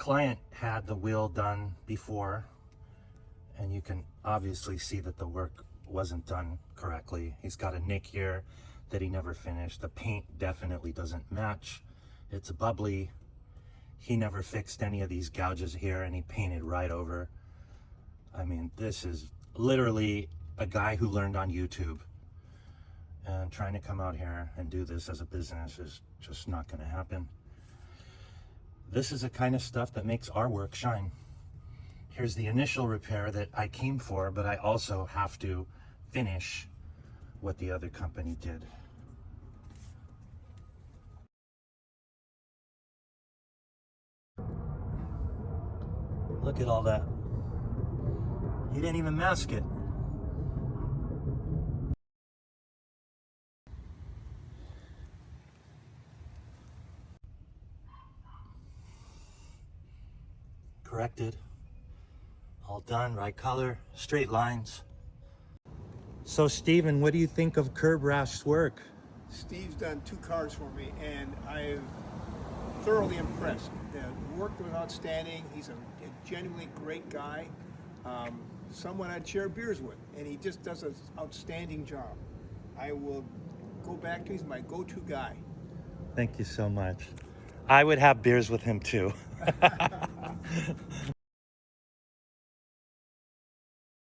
client had the wheel done before, and you can obviously see that the work wasn't done correctly. He's got a nick here that he never finished. The paint definitely doesn't match. It's bubbly. He never fixed any of these gouges here, and he painted right over. I mean, this is literally a guy who learned on YouTube, and trying to come out here and do this as a business is just not going to happen. This is the kind of stuff that makes our work shine. Here's the initial repair that I came for, but I also have to finish what the other company did. Look at all that. He didn't even mask it. Corrected. All done, right color, straight lines. So Steven, what do you think of Curbrashed work? Steve's done 2 cars for me, and I'm thoroughly impressed. The work was outstanding. He's a genuinely great guy, someone I'd share beers with, and he just does an outstanding job. I will go back to, he's my go-to guy. Thank you so much. I would have beers with him too.